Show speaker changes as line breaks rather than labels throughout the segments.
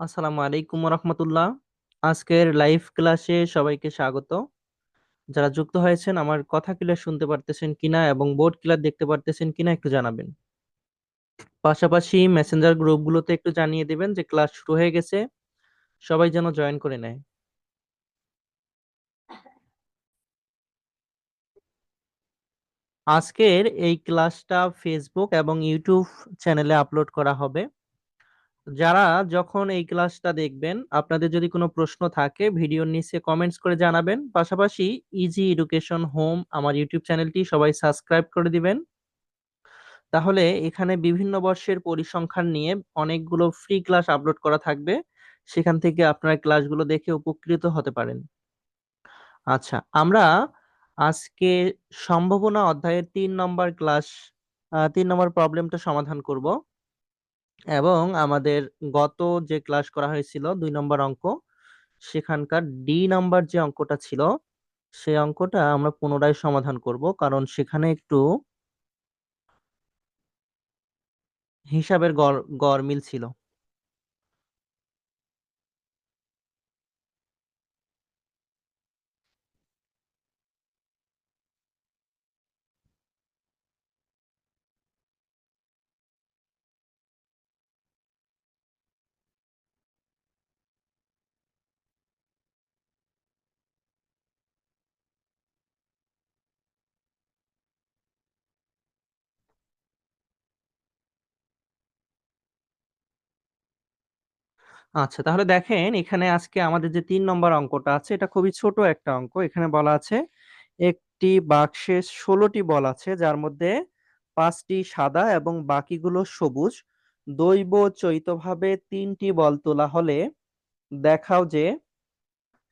আসসালামু আলাইকুম রহমতুল্লাহ। আজকের লাইভ ক্লাসে সবাইকে স্বাগত। যারা যুক্ত হয়েছেন আমার কথা ক্লিয়ার শুনতে পারতেছেন কিনা এবং বোর্ড ক্লিয়ার দেখতে পারতেছেন কিনা একটু জানাবেন। পাশাপাশি মেসেঞ্জার গ্রুপগুলোতে একটু জানিয়ে দিবেন যে ক্লাস শুরু হয়ে গেছে, সবাই যেন জয়েন করে নেয়। আজকের এই ক্লাসটা ফেসবুক এবং ইউটিউব চ্যানেলে আপলোড করা হবে। যারা যখন এই ক্লাসটা দেখবেন আপনাদের যদি কোনো প্রশ্ন থাকে ভিডিওর নিচে কমেন্টস করে জানাবেন। পাশাপাশি ইজি এডুকেশন হোম আমার ইউটিউব চ্যানেলটি সবাই সাবস্ক্রাইব করে দিবেন। তাহলে এখানে বিভিন্ন বর্ষের পরিসংখ্যান নিয়ে অনেকগুলো ফ্রি ক্লাস আপলোড করা থাকবে, সেখান থেকে আপনারা ক্লাসগুলো দেখে উপকৃত হতে পারেন। আচ্ছা, আমরা আজকে সম্ভাবনা অধ্যায়ের 3 নম্বর ক্লাস 3 নম্বর প্রবলেমটা সমাধান করব এবং আমাদের গত যে ক্লাস করা হয়েছিল 2 নম্বর অঙ্ক, সেখানকার ডি নাম্বার যে অঙ্কটা ছিল সেই অঙ্কটা আমরা পুনরায় সমাধান করব, কারণ সেখানে একটু হিসাবের গড়মিল ছিল। আচ্ছা, তাহলে দেখেন এখানে আজকে আমাদের যে 3 নম্বর অঙ্কটা আছে এটা খুবই ছোট একটা অঙ্ক। এখানে বলা আছে একটি বাক্সে 16টি বল আছে, যার মধ্যে 5টি সাদা এবং বাকিগুলো সবুজ। দৈবচৈতভাবে 3টি বল তোলা হলে দেখাও যে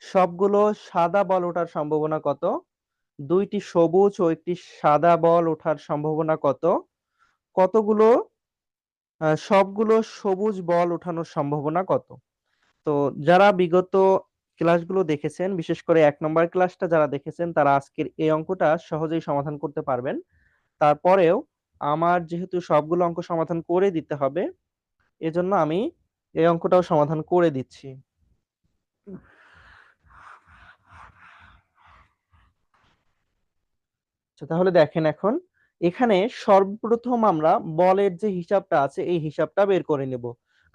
সবগুলো সাদা বল ওঠার সম্ভাবনা কত, 2টি সবুজ ও একটি সাদা বল ওঠার সম্ভাবনা কত, কতগুলো সবগুলো সবুজ বল ওঠানোর সম্ভাবনা কত। তো যারা বিগত ক্লাসগুলো দেখেছেন, বিশেষ করে 1 নম্বর ক্লাসটা যারা দেখেছেন তারা আজকের এই অঙ্কটা সহজেই সমাধান করতে পারবেন। তারপরেও আমার যেহেতু সবগুলো অঙ্ক সমাধান করে দিতে হবে, এজন্য আমি এই অঙ্কটাও সমাধান করে দিচ্ছি। আচ্ছা, তাহলে দেখেন এখন এখানে সর্বপ্রথম আমরা বলের যে হিসাবটা আছে এই হিসাবটা বের করে নেব।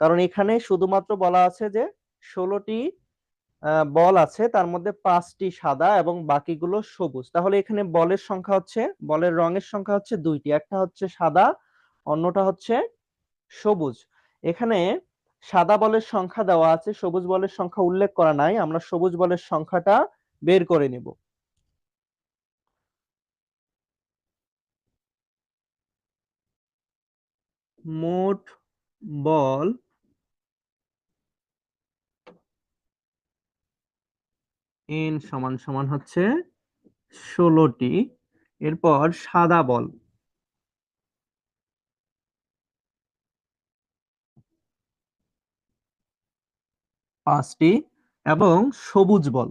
কারণ এখানে শুধুমাত্র বলা আছে যে 16টি বল আছে, তার মধ্যে 5টি সাদা এবং বাকিগুলো সবুজ। তাহলে এখানে বলের সংখ্যা হচ্ছে, বলের রঙের সংখ্যা হচ্ছে 2টি, একটা হচ্ছে সাদা, অন্যটা হচ্ছে সবুজ। এখানে সাদা বলের সংখ্যা দেওয়া আছে, সবুজ বলের সংখ্যা উল্লেখ করা নাই। আমরা সবুজ বলের সংখ্যাটা বের করে নেব। মোট বল এন সমান সমান হচ্ছে 16টি। এরপর সাদা বল 5টি এবং সবুজ বল,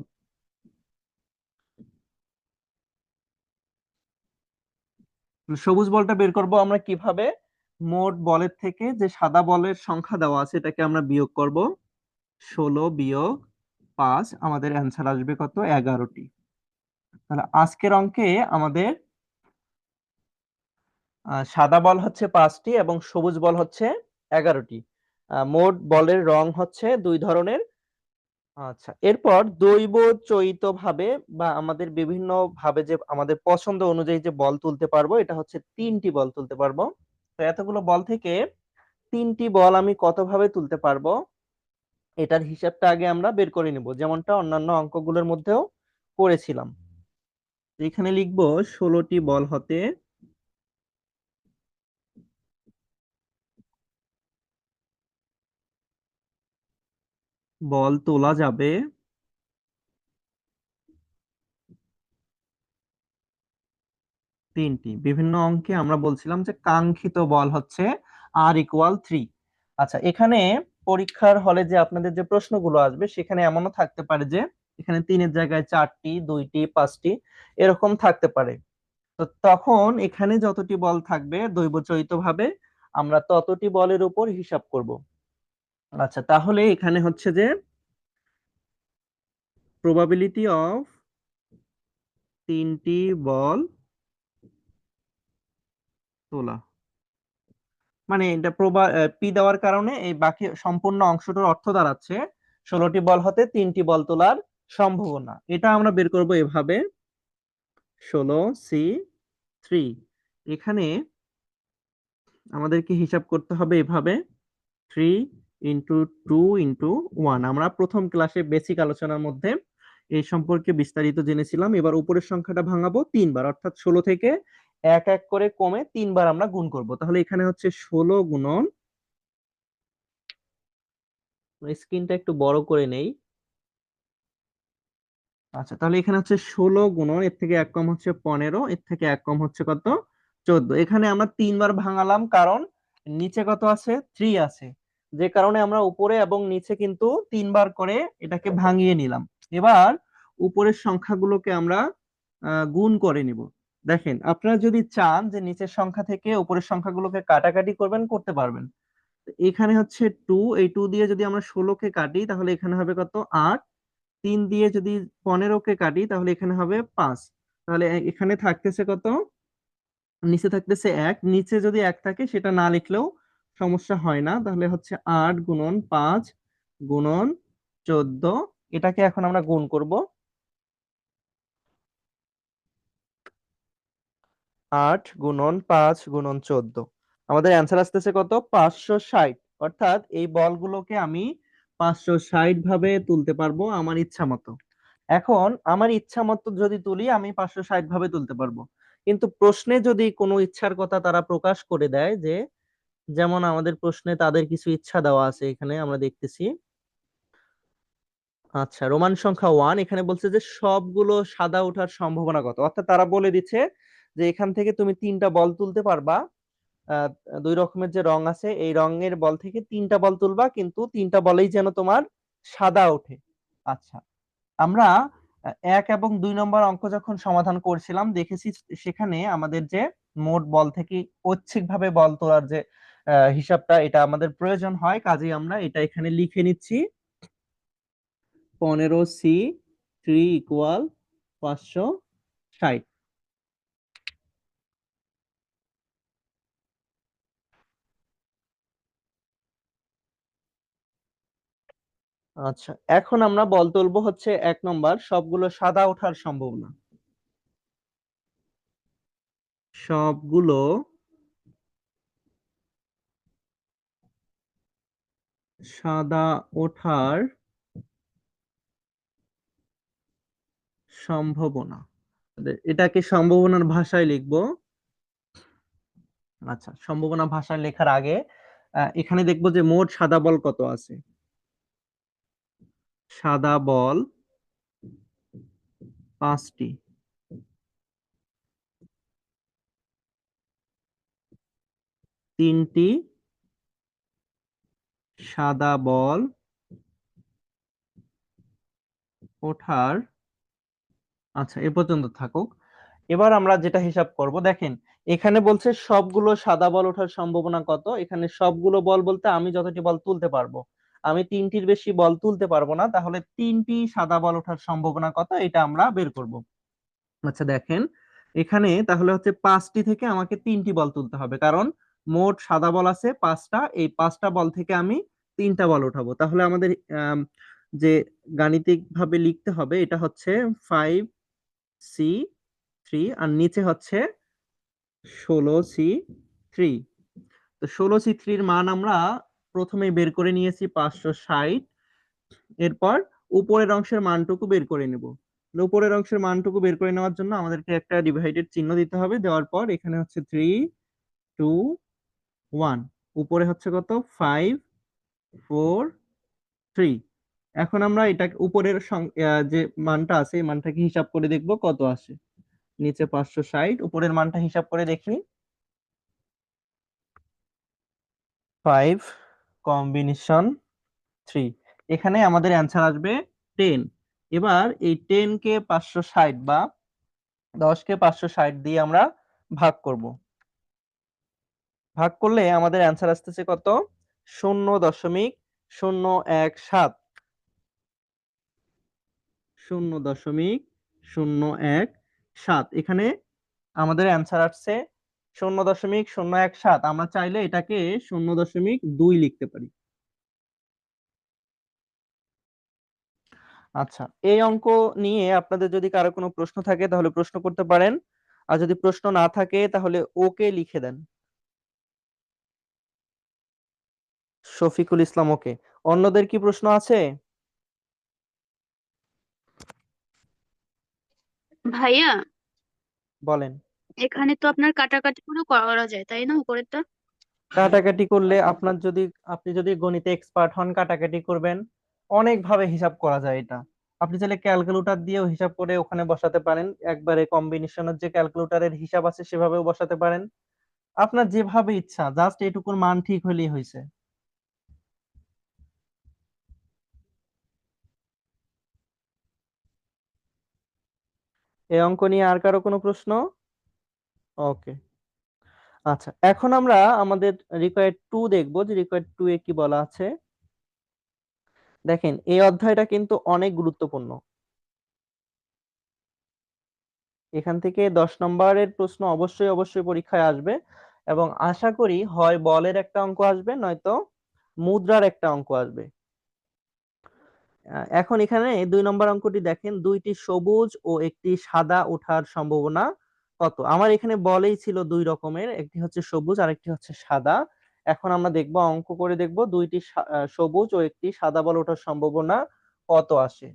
সবুজ বলটা বের করব আমরা কিভাবে, মোট বলের থেকে যে সাদা বলের সংখ্যা দেওয়া আছে এটাকে আমরা বিয়োগ করব। 16 - 5 আমাদের অ্যান্সার আসবে কত, 11টি। তাহলে আজকের অঙ্কে আমাদের সাদা বল হচ্ছে 5টি এবং সবুজ বল হচ্ছে 11টি। মোট বলের রং হচ্ছে 2 ধরনের। আচ্ছা, এরপর দৈব চৈত ভাবে বা আমাদের বিভিন্ন ভাবে যে আমাদের পছন্দ অনুযায়ী যে বল তুলতে পারবো, এটা হচ্ছে 3টি বল তুলতে পারবো। তো এতগুলো বল থেকে 3টি বল আমি কত ভাবে তুলতে পারবো এটার হিসাবটা আগে আমরা বের করে নিব, যেমনটা অন্যান্য অঙ্কগুলোর মধ্যেও করেছিলাম। এখানে লিখবো 16টি বল হতে বল তোলা যাবে 3টি। বিভিন্ন অঙ্কে আমরা বলছিলাম যে কাঙ্ক্ষিত বল হচ্ছে r = 3। আচ্ছা, এখানে পরীক্ষার হলে যে আপনাদের যে প্রশ্নগুলো আসবে সেখানে এমনও থাকতে পারে যে এখানে 3-এর জায়গায় 4টি, 2টি, 5টি এরকম থাকতে পারে। তো তখন এখানে যতটি বল থাকবে দৈবচরিত ভাবে আমরা ততটি বলের উপর হিসাব করব। আচ্ছা, তাহলে এখানে হচ্ছে যে প্রবাবিলিটি অফ 3টি বল তোলা, মানে এটা পি দেওয়ার কারণে এই বাকি সম্পূর্ণ অংশটার অর্থ দাঁড়াচ্ছে 16টি বল হতে 3টি বল তোলার সম্ভাবনা। এটা আমরা বের করব এভাবে, 16C3। এখানে আমাদেরকে হিসাব করতে হবে এভাবে, 3 × 2 × 1। আমরা প্রথম ক্লাসে বেসিক আলোচনার মধ্যে এই সম্পর্কে বিস্তারিত জেনেছিলাম। এবার উপরের সংখ্যাটা ভাঙাবো 3 বার, অর্থাৎ 16 থেকে এক এক করে কমে 3 বার আমরা গুণ করব। তাহলে এখানে হচ্ছে 16 গুণন, স্ক্রিনটা একটু বড় করে নেই। আচ্ছা, তাহলে এখানে হচ্ছে 16 গুণন, এর থেকে এক কম হচ্ছে 15, এর থেকে এক কম হচ্ছে কত, 14। এখানে আমরা 3 বার ভাঙালাম কারণ নিচে কত আছে, 3 আছে, যে কারণে আমরা উপরে এবং নিচে কিন্তু 3 বার করে এটাকে ভাঙিয়ে নিলাম। এবার উপরের সংখ্যাগুলোকে আমরা গুণ করে নিব। দেখেন, আপনারা যদি চান যে নিচের সংখ্যা থেকে উপরের সংখ্যাগুলোকে কাটাকাটি করবেন, করতে পারবেন। এখানে হচ্ছে 2, এই 2 দিয়ে যদি আমরা 16কে কাটি তাহলে এখানে হবে কত, 8। 3 দিয়ে যদি 15কে কাটি তাহলে এখানে হবে 5। তাহলে এখানে থাকতেছে কত, নিচে থাকতেছে 1। নিচে যদি 1 থাকে সেটা না লিখলেও সমস্যা হয় না। তাহলে হচ্ছে 8 গুণন 5 গুণন 14। এটাকে এখন আমরা গুণ করব, 8 গুণন 5 গুণন 14। আমাদের অ্যান্সার আসতেছে কত, 560। অর্থাৎ এই বলগুলোকে আমি 560 ভাবে তুলতে পারবো আমার ইচ্ছা মতো। এখন আমার ইচ্ছা মতো যদি তুলি আমি 560 ভাবে তুলতে পারবো। কিন্তু প্রশ্নে যদি কোনো ইচ্ছার কথা তারা প্রকাশ করে দেয়, যে যেমন আমাদের প্রশ্নে তাদের কিছু ইচ্ছা দেওয়া আছে, এখানে আমরা দেখতেছি। আচ্ছা, রোমান সংখ্যা 1 এখানে বলছে যে সবগুলো সাদা ওঠার সম্ভাবনা কত, অর্থাৎ তারা বলে দিচ্ছে যে এখান থেকে তুমি 3টা বল তুলতে পারবা। আহ, দুই রকমের যে রং আছে এই রঙের বল থেকে 3টা বল তুলবা, কিন্তু 3টা বলেই যেন তোমার সাদা ওঠে। আচ্ছা, আমরা 1 এবং 2 নম্বর অঙ্ক যখন সমাধান করছিলাম দেখেছি সেখানে আমাদের যে মোট বল থেকে ঐচ্ছিকভাবে বল তোলার যে হিসাবটা, এটা আমাদের প্রয়োজন হয়। কাজেই আমরা এটা এখানে লিখে নিচ্ছি, 15C3 ইকুয়াল 560। আচ্ছা, এখন আমরা বল তুলবো হচ্ছে 1 নম্বর, সবগুলো সাদা ওঠার সম্ভাবনা। সবগুলো সাদা ওঠার সম্ভাবনা, এটাকে সম্ভাবনার ভাষায় লিখবো। আচ্ছা, সম্ভাবনা ভাষায় লেখার আগে এখানে দেখবো যে মোট সাদা বল কত আছে। সাদা বল 5টি, 3টি সাদা বল ওঠার, আচ্ছা এ পর্যন্ত থাকুক। এবার আমরা যেটা হিসাব করব, দেখেন এখানে বলছে সবগুলো সাদা বল ওঠার সম্ভাবনা কত। এখানে সবগুলো বল বলতে আমি যতটি বল তুলতে পারবো, আমি 3টির বেশি বল তুলতে পারবো না, তাহলে 3টি সাদা বল ওঠার সম্ভাবনা কত এটা আমরা বের করব। আচ্ছা দেখেন, এখানে তাহলে হচ্ছে 5টি থেকে আমাকে 3টি বল তুলতে হবে, কারণ মোট সাদা বল আছে 5টা, এই 5টা বল থেকে আমি 3টা বল উঠাবো। তাহলে আমাদের যে গাণিতিক ভাবে লিখতে হবে এটা হচ্ছে 5C3, আর নিচে হচ্ছে 16C3। তো 16C3-র মান আমরা প্রথমে বের করে নিয়েছি 560। এরপর উপরের অংশের মানটুকু বের করে নেব। উপরের অংশের মানটুকু বের করে নেওয়ার জন্য আমাদেরকে একটা ডিভাইডেড চিহ্ন দিতে হবে। দেওয়ার পর এখানে হচ্ছে 3 2 1, উপরে হচ্ছে কত, 5 4 3। এখন আমরা এটা উপরের যে মানটা আছে এই মানটাকে হিসাব করে দেখব কত আসে। নিচে 560, উপরের মানটা হিসাব করে দেখি, 5 কম্বিনেশন 3। এখানে আমাদের অ্যান্সার আসবে 10। এবার এই 10কে 560 বা 10কে 560 দিয়ে আমরা ভাগ করব। ভাগ করলে আমাদের অ্যান্সার আসতেছে কত, 0.0 0.17, 0.017। এখানে আমাদের অ্যান্সার আসছে 0.017। আমরা চাইলে এটাকে 0.2 লিখতে পারি। আচ্ছা, এই অঙ্ক নিয়ে আপনাদের যদি কারো কোনো প্রশ্ন থাকে তাহলে প্রশ্ন করতে পারেন, আর যদি প্রশ্ন না থাকে তাহলে ওকে লিখে দেন। শফিকুল ইসলাম, ওকে। অন্যদের কি প্রশ্ন আছে?
ভাইয়া,
বলেন।
এখানে তো আপনার কাটাকাটি করে করা যায় তাই না উপরেরটা?
কাটাকাটি করলে আপনার যদি, আপনি যদি গণিতে এক্সপার্ট হন, কাটাকাটি করবেন, অনেক ভাবে হিসাব করা যায় এটা। আপনি চাইলে ক্যালকুলেটর দিয়েও হিসাব করে ওখানে বসাতে পারেন, একবারে কম্বিনেশনের যে ক্যালকুলেটরের হিসাব আছে সেভাবেও বসাতে পারেন। আপনার যেভাবে ইচ্ছা, জাস্ট এটুকুর মান ঠিক হলেই হয়েছে। এই অঙ্ক নিয়ে আর কারো কোনো প্রশ্ন? ওকে। আচ্ছা, এখন আমরা আমাদের রিকোয়ার্ড 2 দেখবো, যে রিকোয়ার্ড 2 এ কি বলা আছে। দেখেন, এই অধ্যায়টা কিন্তু অনেক গুরুত্বপূর্ণ। এখান থেকে 10 নম্বরের প্রশ্ন অবশ্যই অবশ্যই পরীক্ষায় আসবে, এবং আশা করি হয় বলের একটা অঙ্ক আসবে, নয়তো মুদ্রার একটা অঙ্ক আসবে। এখন এখানে 2 নম্বর অঙ্কটি দেখেন, দুইটি সবুজ ও একটি সাদা ওঠার সম্ভাবনা কত। আমার এখানে বলেই ছিল দুই রকমের, একটি হচ্ছে সবুজ আর একটি হচ্ছে সাদা। এখন আমরা দেখব, অঙ্ক করে দেখব, দুইটি সবুজ ও একটি সাদা বল ওঠার সম্ভাবনা কত আসে।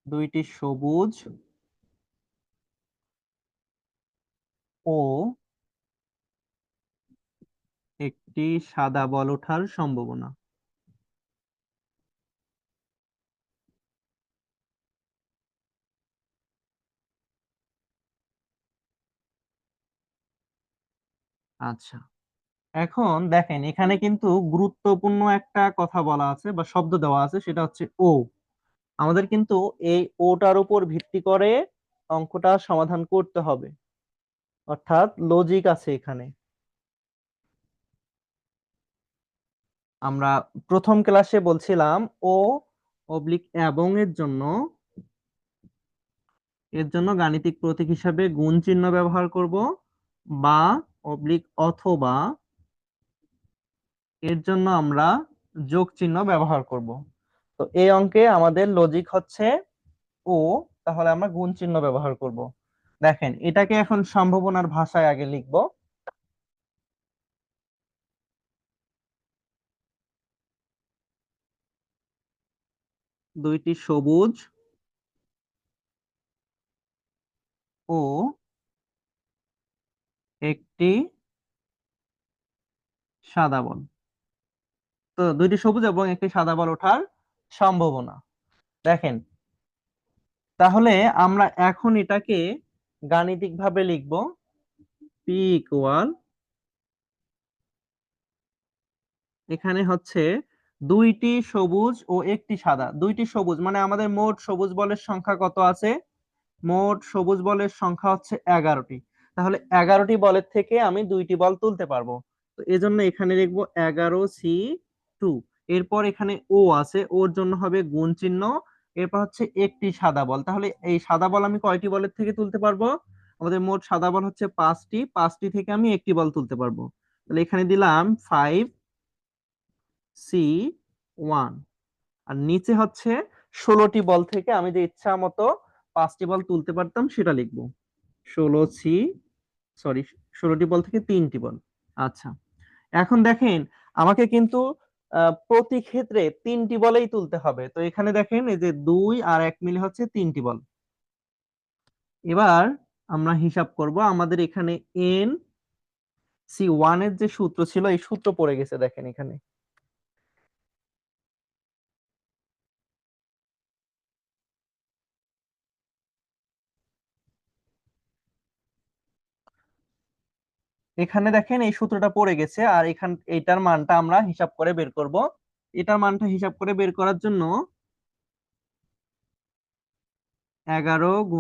দুইটি সবুজ ও একটি সাদা বল ওঠার সম্ভাবনা। আচ্ছা, এখন দেখেন, এখানে কিন্তু গুরুত্বপূর্ণ একটা কথা বলা আছে বা শব্দ দেওয়া আছে, সেটা হচ্ছে ও। আমাদের কিন্তু এই ওটার উপর ভিত্তি করে অঙ্কটা সমাধান করতে হবে, অর্থাৎ লজিক আছে এখানে। আমরা প্রথম ক্লাসে বলছিলাম ও অবলিক এবং এর জন্য গাণিতিক প্রতীক হিসাবে গুণ চিহ্ন ব্যবহার করব, বা অবলিক অথবা এর জন্য আমরা যোগ চিহ্ন ব্যবহার করব। তো এই অঙ্কে আমাদের লজিক হচ্ছে ও, তাহলে আমরা গুণ চিহ্ন ব্যবহার করব। দেখেন, এটাকে এখন সম্ভাবনার ভাষায় আগে লিখব। দুইটি সবুজ ও একটি সাদা বল। তো দুইটি সবুজ এবং একটি সাদা বল ওঠার সম্ভাবনা। দেখেন, তাহলে আমরা এখন এটাকে গাণিতিক ভাবে লিখব। পি ইকুয়াল, এখানে হচ্ছে দুইটি সবুজ ও একটি সাদা। দুইটি সবুজ মানে আমাদের মোট সবুজ বলের সংখ্যা কত আছে? মোট সবুজ বলের সংখ্যা হচ্ছে 11টি। তাহলে 11টি বলের থেকে আমি দুইটি বল তুলতে পারবো। তো এজন্য এখানে লিখবো 11C2। এরপর এখানে ও আছে, ওর জন্য হবে গুণ চিহ্ন। এরপর হচ্ছে একটি সাদা বল। তাহলে এই সাদা বল আমি কয়টি বলের থেকে তুলতে পারবো? আমাদের মোট সাদা বল হচ্ছে 5টি, 5টি থেকে আমি একটি বল তুলতে পারবো। তাহলে এখানে দিলাম 5C1। আর নিচে হচ্ছে 16টি বল থেকে আমি যে ইচ্ছা মতো 5টি বল তুলতে পারতাম সেটা লিখবো। 16 সরি, 16টি বল থেকে 3টি বল। আচ্ছা, এখন দেখেন, আমাকে কিন্তু প্রতি ক্ষেত্রে 3টি বলেই তুলতে হবে। তো এখানে দেখেন, এই যে 2 আর 1 মিলে হচ্ছে 3টি বল। এবার আমরা হিসাব করব, আমাদের এখানে NC1 এর যে সূত্র ছিল, এই সূত্র পড়ে গেছে, দেখেন এখানে। এখানে দেখেন এই সূত্রটা পড়ে গেছে, আর এইটার মানটা আমরা হিসাব করে বের করব। এটার মানটা হিসাব করে বের করার জন্য 11 ×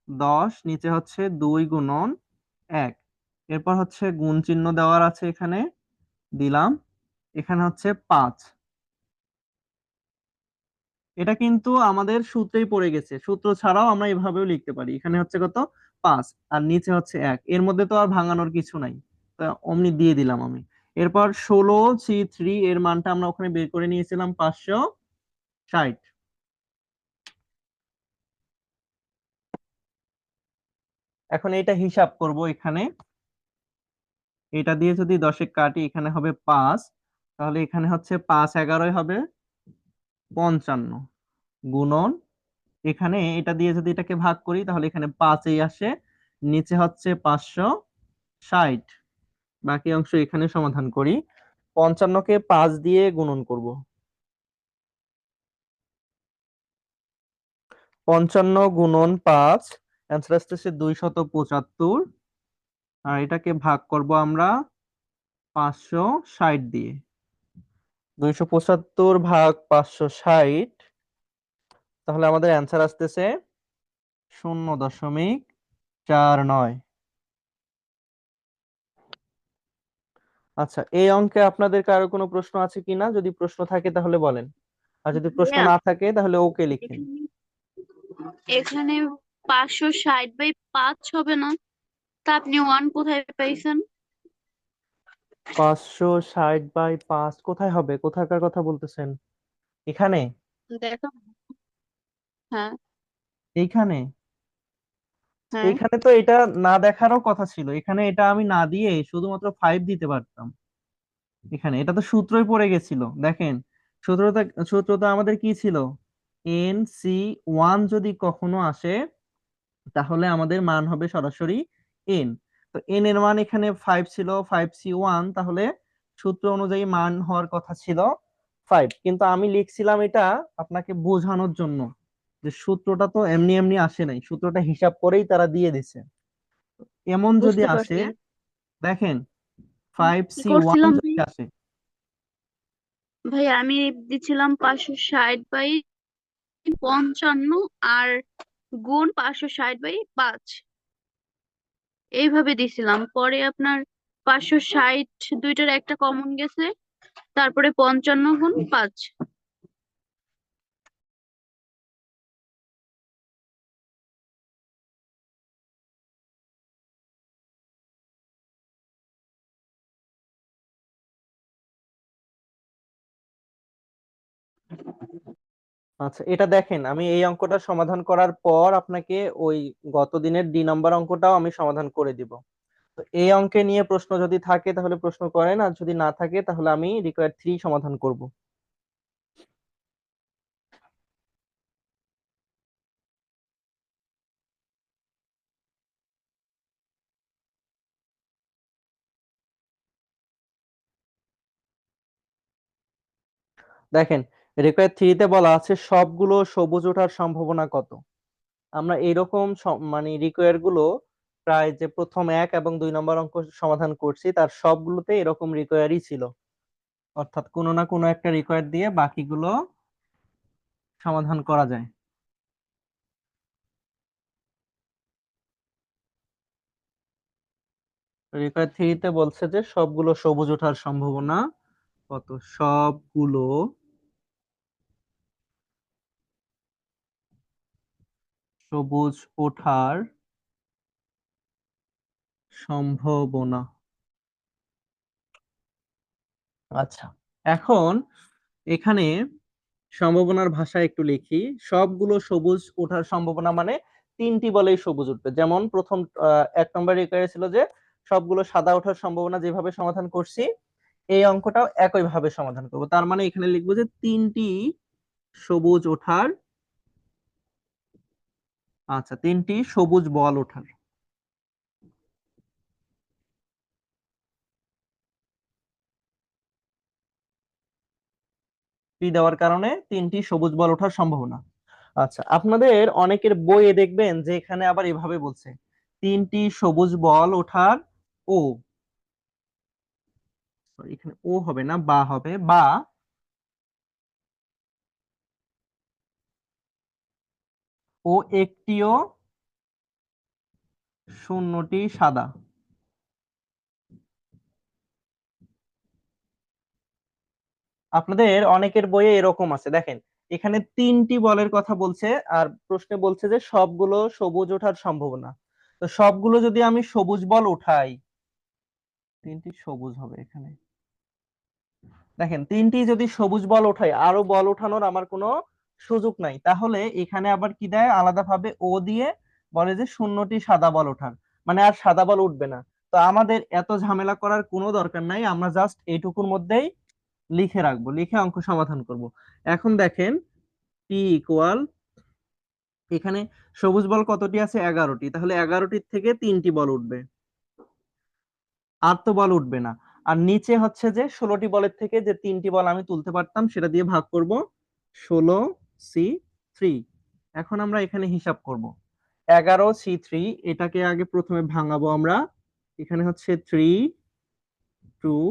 10, নিচে হচ্ছে 2 × 1। এরপর হচ্ছে গুণ চিহ্ন দেওয়ার আছে এখানে, দিলাম। এখানে হচ্ছে 5। এটা কিন্তু আমাদের সূত্রেই পড়ে গেছে, সূত্র ছাড়াও আমরা এভাবেও লিখতে পারি। এখানে হচ্ছে কত, 5, আর নিচে হচ্ছে 1, এর মধ্যে তো আর ভাঙানোর কিছু নাই, তো অমনি দিয়ে দিলাম আমি। এরপর 16C3 এর মানটা আমরা ওখানে বের করে নিয়েছিলাম 560। এখন এটা হিসাব করব এখানে। এটা দিয়ে যদি 10-এ কাটি, এখানে হবে 5, তাহলে এখানে হচ্ছে 5 11 হবে 55, গুণন এখানে এটা দিয়ে যদি এটাকে ভাগ করি তাহলে এখানে 5 আসে, নিচে হচ্ছে 560। বাকি অংশ এখানে সমাধান করি। 55কে 5 দিয়ে গুণন করব। 55 × 5, অ্যান্সার আসতেছে 275। আর এটাকে ভাগ করব আমরা 560 দিয়ে। 275 ভাগ 560, তাহলে আমাদের অ্যান্সার আসতেছে 0.49। আচ্ছা, এই অঙ্কে আপনাদের কারো কোনো প্রশ্ন আছে কিনা? যদি প্রশ্ন থাকে তাহলে বলেন, আর যদি প্রশ্ন
ভাইয়া,
না থাকে তাহলে ওকে লিখেন।
এখানে এখানে 560/5 হবে না? তা আপনি 1 কোথায় পাইছেন?
560/5 কোথায় হবে? কোথাকার কথা বলতেছেন? এখানে?
দেখো। হ্যাঁ।
এইখানে?
হ্যাঁ।
এইখানে তো এটা না দেখারও কথা ছিল, এখানে এটা আমি না দিয়ে শুধুমাত্র 5 দিতে পারতাম। এখানে এটা তো সূত্রই পড়ে গেছিল, দেখেন। সূত্রটা সূত্রটা আমাদের কি ছিল? NC1 যদি কখনো আসে তাহলে আমাদের মান হবে সরাসরি n। তো n এর মান এখানে 5 ছিল, 5C1, তাহলে সূত্র অনুযায়ী মান হওয়ার কথা ছিল 5, কিন্তু আমি লিখছিলাম এটা আপনাকে বোঝানোর জন্য যে সূত্রটা তো এমনি এমনি আসে নাই, সূত্রটা হিসাব করেই তারা দিয়ে দিছে। এমন যদি
বুঝতে
আসে,
পারছি।
দেখেন
কি
5C1
করছিলাম
যদি
ভাই?
আসে।
ভাই আমি দিচ্ছিলাম 560/55 আর গুণ 560/5 এইভাবে দিছিলাম। পরে আপনার 560 দুইটার একটা কমন গেছে, তারপরে 55 × 5।
আচ্ছা, এটা দেখেন, আমি এই অঙ্কটা সমাধান করার পর আপনাকে ওই গত দিনের 2 নম্বর অঙ্কটাও আমি সমাধান করে দিব। তো এই অঙ্কে নিয়ে প্রশ্ন যদি থাকে তাহলে প্রশ্ন করেন, আর যদি না থাকে তাহলে আমি রিকোয়ার 3 সমাধান করব। দেখেন, রিকোয়ার 3-তে বলা আছে সবগুলো সবুজ ওঠার সম্ভাবনা কত। আমরা এইরকম মানে রিকোয়ার গুলো প্রায় যে প্রথম 1 এবং 2 নম্বর অঙ্ক সমাধান করছি তার সবগুলোতে এরকম রিকোয়ারই ছিল, অর্থাৎ কোনো না কোনো একটা রিকোয়ার দিয়ে বাকিগুলো সমাধান করা যায়। রিকোয়ার 3-তে বলছে যে সবগুলো সবুজ ওঠার সম্ভাবনা কত। সবগুলো সবুজ ওঠার সম্ভাবনা। আচ্ছা, এখন এখানে সম্ভাবনার ভাষা একটু লিখি। সবগুলো সবুজ ওঠার সম্ভাবনা মানে 3টি বলেই সবুজ উঠবে। যেমন প্রথম 1 নম্বর রিকোয়ার ছিল যে সবগুলো সাদা ওঠার সম্ভাবনা, যেভাবে সমাধান করছি এই অঙ্কটাও একই ভাবে সমাধান করব। তার মানে এখানে লিখবো যে 3টি সবুজ ওঠার, আচ্ছা 3টি সবুজ বল ওঠার। টি দেওয়ার কারণে 3টি সবুজ বল ওঠার সম্ভাবনা। আচ্ছা, আপনাদের অনেকের বইয়ে দেখবেন যে এখানে আবার এভাবে বলছে 3টি সবুজ বল ওঠার ও, sorry, এখানে ও হবে না, বা হবে, বা ও একটিও শূন্যটি সাদা। আপনাদের অনেকের বইয়ে এরকম আছে, দেখেন এখানে তিনটি বলের কথা বলছে, আর প্রশ্নে বলছে যে সবগুলো সবুজ ওঠার সম্ভাবনা। তো সবগুলো যদি আমি সবুজ বল উঠাই, তিনটি সবুজ হবে এখানে। দেখেন তিনটি যদি সবুজ বল ওঠাই, আরো বল ওঠানোর আমার কোনো সুযোগ নাই, তাহলে এখানে আবার কি দেয় আলাদাভাবে ও দিয়ে, বলে যে শূন্যটি সাদা বল ওঠান, মানে আর সাদা বল উঠবে না। তো আমাদের এত ঝামেলা করার কোনো দরকার নাই, আমরা জাস্ট এইটুকুর মধ্যেই লিখে রাখবো, লিখে অঙ্ক সমাধান করব। এখন দেখেন টি ইকুয়াল, এখানে সবুজ বল কতটি আছে 11টি, তাহলে 11টির থেকে তিনটি বল উঠবে, আর তো বল উঠবে না। আর নিচে হচ্ছে যে 16টি বলের থেকে যে তিনটি বল আমি তুলতে পারতাম সেটা দিয়ে ভাগ করব, 16C3। এখন আমরা এখানে হিসাব করব, 11C3, এটাকে আগে প্রথমে ভাঙাবো আমরা। এখানে হচ্ছে 3, 2,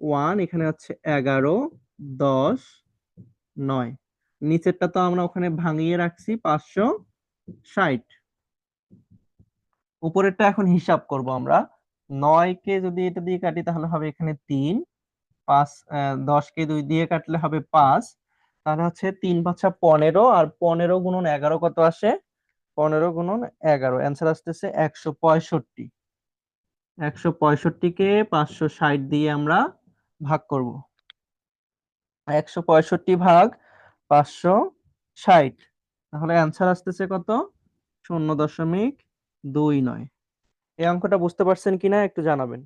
1, এখানে হচ্ছে 11, 10, 9। নিচেরটা তো আমরা ওখানে ভাঙিয়ে রাখছি 560। উপরেরটা এখন হিসাব করব আমরা। 9কে যদি এটা দিয়ে কাটি তাহলে হবে এখানে 3, 5, 10কে 2 দিয়ে কাটলে হবে 5, তাহলে হচ্ছে 3 5 15, আর 15 গুণন 11 কত আসে, 15 গুণন 11 অ্যান্সার আসতেছে 165। 165কে 560 দিয়ে আমরা ভাগ করব, 165 ভাগ 560, তাহলে অ্যান্সার আসতেছে কত, 0.29। এই অঙ্কটা বুঝতে পারছেন কিনা একটু জানাবেন।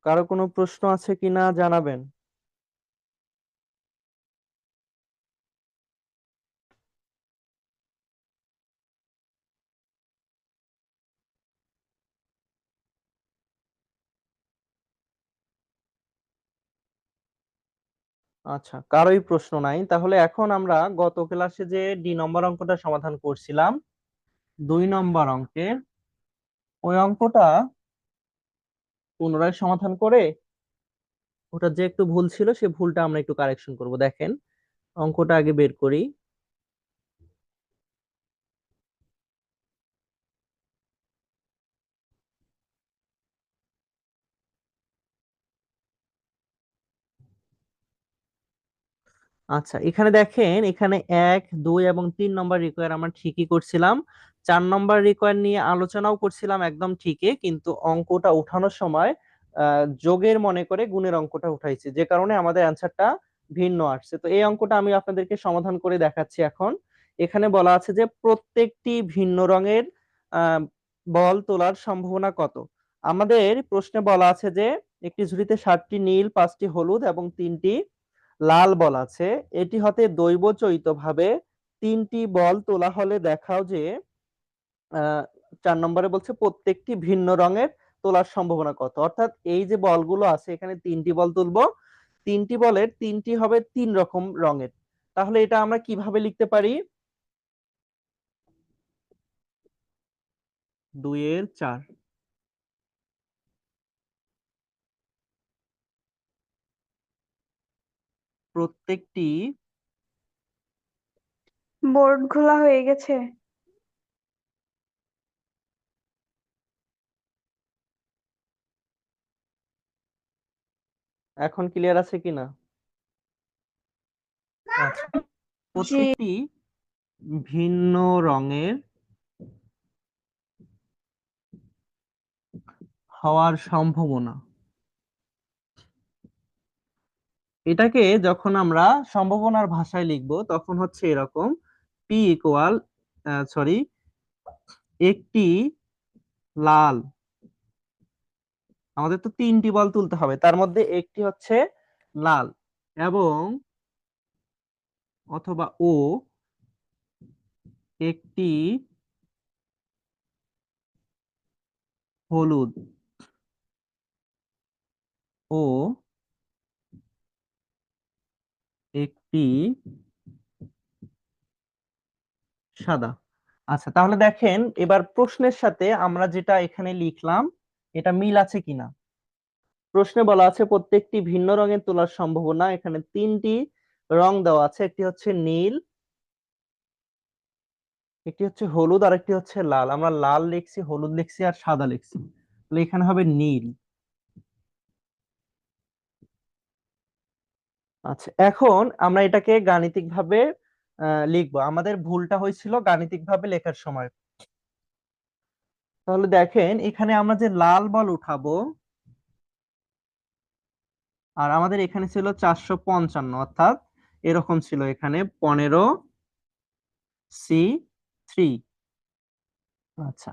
কারো কোনো প্রশ্ন আছে কিনা জানাবেন। আচ্ছা, কারোই প্রশ্ন নাই, তাহলে এখন আমরা গত ক্লাসে যে ডি নম্বর অঙ্কটা সমাধান করছিলাম, 2 নম্বর অঙ্কের ওই অঙ্কটা পুনরায় সমাধান করে ওটা যে একটু ভুল ছিল সেই ভুলটা আমরা একটু কারেকশন করব। দেখেন অঙ্কটা আগে বের করি। আচ্ছা, এখানে দেখেন এখানে 1, 2 এবং 3 নম্বর রিকোয়ার আমরা ঠিকই করছিলাম, 4 নম্বর রিকোয়ার নিয়ে আলোচনাও করছিলাম একদম ঠিকই, কিন্তু অঙ্কটা উঠানোর সময় যোগের মনে করে গুণের অঙ্কটা উঠাইছি, যে কারণে আমাদের অ্যান্সারটা ভিন্ন আসছে। তো এই অঙ্কটা আমি আপনাদেরকে সমাধান করে দেখাচ্ছি এখন। এখানে বলা আছে যে প্রত্যেকটি ভিন্ন রঙের আহ, বল তোলার সম্ভাবনা কত। আমাদের প্রশ্নে বলা আছে যে একটি ঝুড়িতে 7টি নীল, 5টি হলুদ এবং 3টি লাল বল আছে, এটি হতে দৈবচয়িতভাবে 3টি বল তোলা হলে দেখাও যে 4 নম্বরে বলছে প্রত্যেকটি ভিন্ন রঙের তোলার সম্ভাবনা কত। অর্থাৎ এই যে বলগুলো আছে এখানে 3টি বল তুলবো, 3টি বলের 3টি হবে 3 রকম রঙের, তাহলে এটা আমরা কিভাবে লিখতে পারি, 2 এর 4, প্রত্যেকটি,
বোর্ড খোলা হয়ে গেছে।
এখন ক্লিয়ার আছে কিনা। আচ্ছা,
জি।
প্রত্যেকটি ভিন্ন রঙের হওয়ার সম্ভাবনা, এটাকে যখন আমরা সম্ভাবনার ভাষায় লিখব তখন হচ্ছে এরকম, পি ইকুয়াল, সরি, একটি লাল, আমাদের তো 3টি বল তুলতে হবে, তার মধ্যে একটি হচ্ছে লাল, এবং অথবা ও একটি হলুদ ও একটি সাদা। আচ্ছা, তাহলে দেখেন এবার প্রশ্নের সাথে আমরা যেটা এখানে লিখলাম এটা মিল আছে কিনা। প্রশ্নে বলা আছে প্রত্যেকটি ভিন্ন রঙের তোলার সম্ভাবনা। এখানে তিনটি রং দেওয়া আছে, একটি হচ্ছে নীল, একটি হচ্ছে হলুদ, আর একটি হচ্ছে লাল। আমরা লাল লিখছি, হলুদ লিখছি, আর সাদা লিখছি, তাহলে এখানে হবে নীল। আচ্ছা, এখন আমরা এটাকে গাণিতিক ভাবে লিখবো। আমাদের ভুলটা হয়েছিল গাণিতিক ভাবে লেখার সময়। তাহলে দেখেন এখানে আমরা যে লাল বল উঠাবো, আর আমাদের এখানে ছিল 455, অর্থাৎ এরকম ছিল এখানে 15C3। আচ্ছা,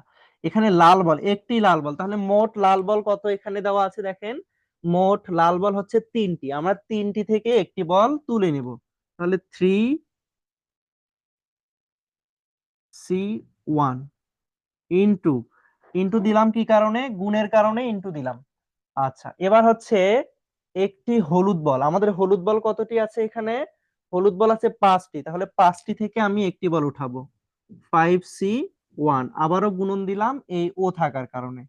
এখানে লাল বল, একটি লাল বল, তাহলে মোট লাল বল কত এখানে দেওয়া আছে দেখেন। মোট লাল বল হচ্ছে তিনটি, আমরা তিনটি থেকে একটি বল তুলে নিব। তাহলে 3C1 ইন্টু, ইন্টু দিলাম কি কারণে, গুণের কারণে ইন্টু দিলাম। আচ্ছা, এবার হচ্ছে একটি হলুদ বল, আমাদের হলুদ বল কতটি আছে এখানে, হলুদ বল আছে 5টি, তাহলে 5টি থেকে আমি একটি বল উঠাবো। 5C1 আবারও গুণন দিলাম এই ও থাকার কারণে।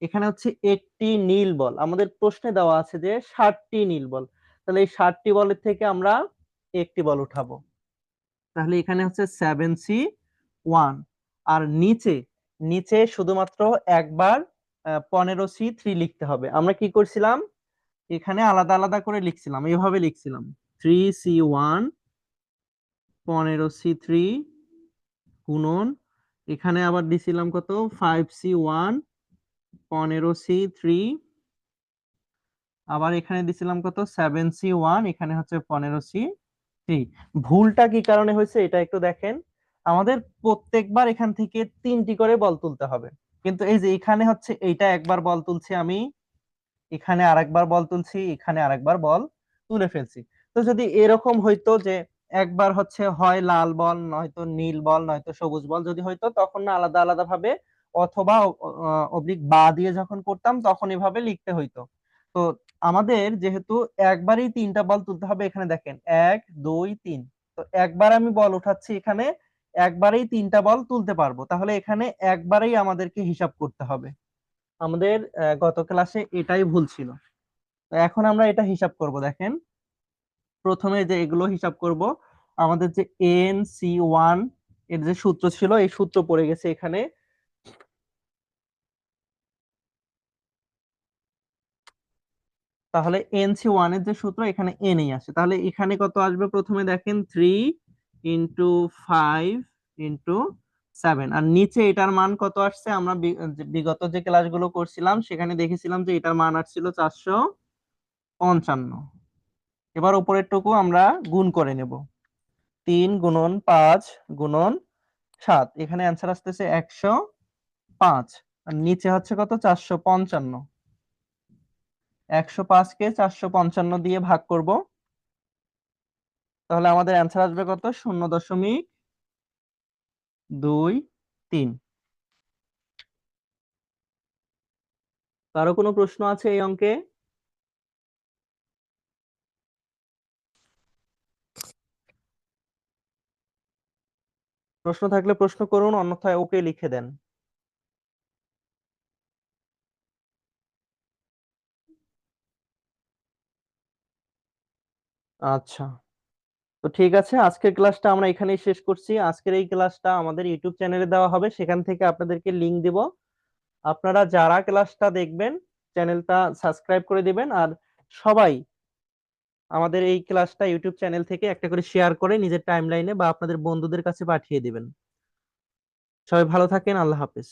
এখানে হচ্ছে একটি নীল বল, আমাদের প্রশ্নে দেওয়া আছে যে 60টি নীল বল, তাহলে এই 60টি বলের থেকে আমরা একটি বল উঠাবো। তাহলে এখানে হচ্ছে 7C1। আর নিচে, নিচে শুধুমাত্র একবার 15C3 লিখতে হবে। আমরা কি করছিলাম, এখানে আলাদা আলাদা করে লিখছিলাম, এইভাবে লিখছিলাম 3C1 15C3 গুণন, এখানে আবার দিছিলাম কত 5C1 15C3, আবার এখানে দিছিলাম কত 7C1, এখানে হচ্ছে 15C3। ভুলটা কি কারণে হয়েছে এটা একটু দেখেন। আমাদের প্রত্যেকবার এখান থেকে তিনটি করে বল তুলতে হবে, কিন্তু এই যে এখানে হচ্ছে এইটা একবার বল তুলছি আমি, এখানে আরেকবার বল তুলছি, এখানে আরেকবার বল তুলে ফেলছি। তো যদি এরকম হইতো যে একবার হচ্ছে হয় লাল বল, নয়তো নীল বল, নয়তো সবুজ বল যদি হইতো, তখন না আলাদা আলাদা ভাবে অথবা অবলিক বা দিয়ে যখন করতাম তখন এভাবে লিখতে হইতো। তো আমাদের যেহেতু একবারই তিনটা বল তুলতে হবে, এখানে দেখেন 1 2 3, তো একবার আমি বল উঠাচ্ছি এখানে, একবারেই তিনটা বল তুলতে পারবো, তাহলে এখানে একবারেই আমাদেরকে হিসাব করতে হবে। আমাদের গত ক্লাসে এটাই ভুল ছিল। তো এখন আমরা এটা হিসাব করব। দেখেন প্রথমে যে এগুলো হিসাব করব, আমাদের যে NC1 এর যে সূত্র ছিল, এই সূত্র পড়ে গেছে এখানে। তাহলে NC1 এর যে সূত্র এখানে N এই আসে, তাহলে এখানে কত আসবে প্রথমে দেখেন 3 ইন্টু 5 ইন্টু 7, আর নিচে এটার মান কত আসছে, আমরা বিগত যে ক্লাসগুলো করছিলাম সেখানে দেখেছিলাম যে এটার মান আসছিল 455। এবার উপরের টুকু আমরা গুণ করে নেব, 3 গুণন 5 গুণন 7, এখানে অ্যান্সার আসতেছে 105। আর নিচে হচ্ছে কত 455, 105 কে 455 দিয়ে ভাগ করব, তাহলে আমাদের অ্যান্সার আসবে কত 0.23। কারো কোনো প্রশ্ন আছে এই অঙ্কে? প্রশ্ন থাকলে প্রশ্ন করুন, অন্যথায় ওকে লিখে দেন। আচ্ছা, তো ঠিক আছে, আজকের ক্লাসটা আমরা এখানেই শেষ করছি। আজকের এই ক্লাসটা আমাদের ইউটিউব চ্যানেলে দেওয়া হবে, সেখান থেকে আপনাদেরকে লিংক দিব। আপনারা যারা ক্লাসটা দেখবেন চ্যানেলটা সাবস্ক্রাইব করে দিবেন, আর সবাই আমাদের এই ক্লাসটা ইউটিউব চ্যানেল থেকে একটা করে শেয়ার করে নিজের টাইমলাইনে বা আপনাদের বন্ধুদের কাছে পাঠিয়ে দিবেন। সবাই ভালো থাকেন, আল্লাহ হাফেজ।